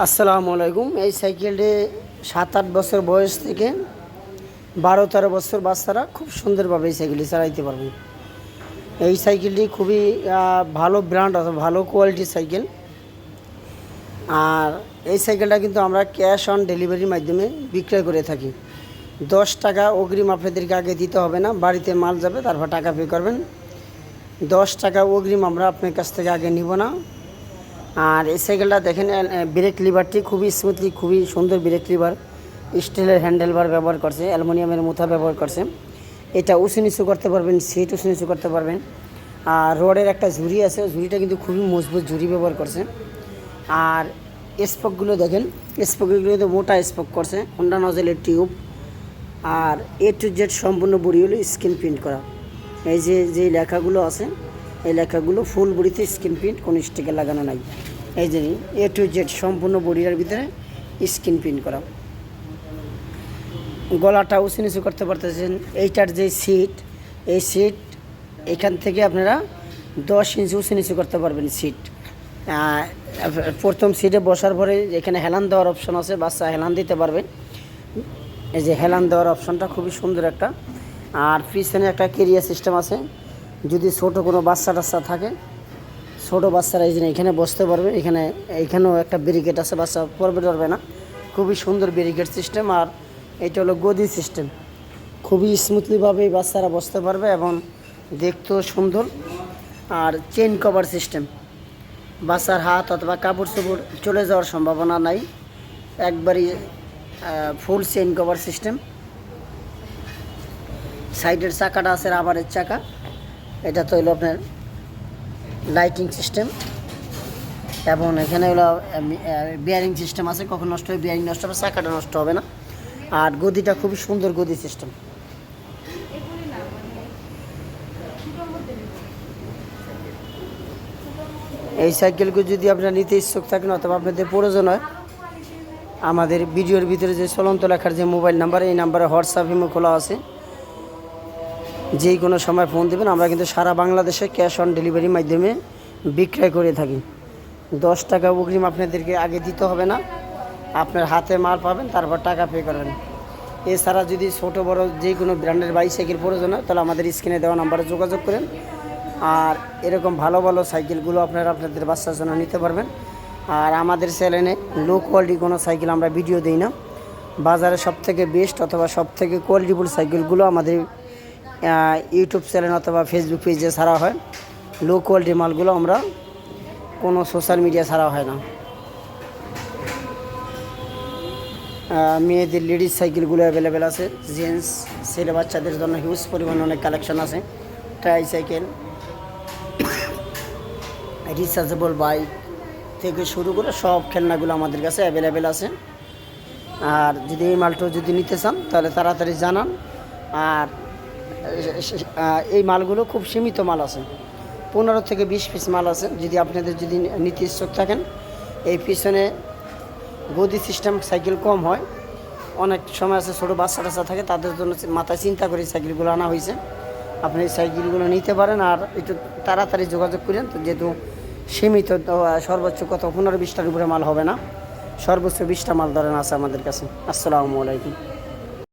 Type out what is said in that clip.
আসসালামু আলাইকুম। এই সাইকেলটি 7-8 বছর বয়স থেকে 12-13 বছর বাচ্চারা খুব সুন্দরভাবে এই সাইকেলটি চালাইতে পারবেন। এই সাইকেলটি খুবই ভালো ব্র্যান্ড অথবা ভালো কোয়ালিটির সাইকেল। আর এই সাইকেলটা কিন্তু আমরা ক্যাশ অন ডেলিভারির মাধ্যমে বিক্রয় করে থাকি। 10 টাকা অগ্রিম আপনাদেরকে আগে দিতে হবে না, বাড়িতে মাল যাবে তারপর টাকা পে করবেন। 10 টাকা অগ্রিম আমরা আপনার কাছ থেকে আগে নিব না। আর এই সাইকেলটা দেখেন, ব্রেক লিভারটি খুবই স্মুথলি, খুবই সুন্দর ব্রেক লিভার, স্টিলের হ্যান্ডেলবার ব্যবহার করছে, অ্যালুমিনিয়ামের মুথা ব্যবহার করছে। এটা উঁচু নিচু করতে পারবেন, সিট উঁচু নিচু করতে পারবেন। আর রোডের একটা ঝুড়ি আছে, ঝুড়িটা কিন্তু খুবই মজবুত ঝুড়ি ব্যবহার করছে। আর স্পকগুলো দেখেন, স্পকগুলো কিন্তু মোটা স্পক করছে, হোন্ডা নজেলের টিউব। আর A to Z সম্পূর্ণ বডি হলো স্ক্রিন প্রিন্ট করা। এই যে লেখাগুলো আছে, এই লেখাগুলো ফুল বডিতে স্ক্রিন প্রিন্ট, কোনো স্টিকার লাগানো নাই। এই যে A to Z সম্পূর্ণ বডির ভিতরে স্ক্রিন প্রিন্ট করা। গলাটা উঁচু নিচু করতে পারতেছেন। এইটার যে সিট, এই সিট এখান থেকে আপনারা 10 ইঞ্চি উঁচু নিচু করতে পারবেন সিট। প্রথম সিটে বসার পরে এখানে হেলান দেওয়ার অপশন আছে, বাচ্চা হেলান দিতে পারবে। এই যে হেলান দেওয়ার অপশনটা খুবই সুন্দর একটা। আর পিছনে একটা কেরিয়ার সিস্টেম আছে, যদি ছোটো কোনো বাচ্চা টাচ্চা থাকে, ছোটো বাচ্চারা এই যে এখানে বসতে পারবে। এখানেও একটা ব্যারিকেড আছে, বাচ্চা পড়বে পারবে না। খুবই সুন্দর ব্যারিকেড সিস্টেম। আর এটা হলো গদি সিস্টেম, খুবই স্মুথলিভাবে বাচ্চারা বসতে পারবে এবং দেখতেও সুন্দর। আর চেইন কভার সিস্টেম, বাচ্চার হাত অথবা কাপড় চোপড় চলে যাওয়ার সম্ভাবনা নাই, একবারই ফুল চেইন কভার সিস্টেম। সাইডের চাকাটা আছে রাবারের চাকা। এটা তো হলো আপনার লাইটিং সিস্টেম এবং এখানে হলো বিয়ারিং সিস্টেম আছে, কখন নষ্ট হবে, বিয়ারিং নষ্ট হবে, চাকাটা নষ্ট হবে না। আর গদিটা খুবই সুন্দর গদি সিস্টেম। এই সাইকেলগুলো যদি আপনারা নিতে ইচ্ছুক থাকেন অথবা আপনাদের প্রয়োজন হয়, আমাদের ভিডিওর ভিতরে যে চলন্ত লেখার যে মোবাইল নাম্বার, এই নাম্বারে হোয়াটসঅ্যাপ ইমো খোলা আছে, যেই কোনো সময় ফোন দেবেন। আমরা কিন্তু সারা বাংলাদেশে ক্যাশ অন ডেলিভারির মাধ্যমে বিক্রয় করে থাকি। 10 টাকা অগ্রিম আপনাদেরকে আগে দিতে হবে না, আপনার হাতে মাল পাবেন, তারপর টাকা পে করবেন। এছাড়া যদি ছোটো বড়ো যে কোনো ব্র্যান্ডের বাইসাইকেল প্রয়োজন হয়, তাহলে আমাদের স্ক্রিনে দেওয়া নাম্বারে যোগাযোগ করেন। আর এরকম ভালো ভালো সাইকেলগুলো আপনারা আপনাদের বাচ্চার জন্য নিতে পারবেন। আর আমাদের চ্যানেলে লো কোয়ালিটি কোনো সাইকেল আমরা ভিডিও দিই না। বাজারে সবথেকে বেস্ট অথবা সবথেকে কোয়ালিটিফুল সাইকেলগুলো আমাদের ইউটিউব চ্যানেল অথবা ফেসবুক পেজে ছাড়া হয়। লো কোয়ালিটির মালগুলো আমরা কোনো সোশ্যাল মিডিয়া ছাড়া হয় না। মেয়েদের লেডিস সাইকেলগুলো অ্যাভেলেবেল আছে, জেন্টস ছেলে বাচ্চাদের জন্য হিউজ পরিমাণে অনেক কালেকশন আছে। ট্রাইসাইকেল, রিচার্জেবল বাইক থেকে শুরু করে সব খেলনাগুলো আমাদের কাছে অ্যাভেলেবেল আছে। আর যদি এই মালটা যদি নিতে চান তাহলে তাড়াতাড়ি জানান। আর এই মালগুলো খুব সীমিত মাল আছে, 15 থেকে 20 পিস মাল আছে। যদি আপনাদের যদি নিতে ইচ্ছুক থাকেন, এই পিছনে গদি সিস্টেম সাইকেল কম হয়, অনেক সময় আছে ছোটো বাচ্চা টাচ্চা থাকে, তাদের জন্য মাথায় চিন্তা করে সাইকেলগুলো আনা হয়েছে। আপনি এই সাইকেলগুলো নিতে পারেন। আর একটু তাড়াতাড়ি যোগাযোগ করেন, তো যেহেতু সীমিত, সর্বোচ্চ কত 15-20টার উপরে মাল হবে না, সর্বোচ্চ 20টা মাল ধরেন আছে আমাদের কাছে। আসসালামু আলাইকুম।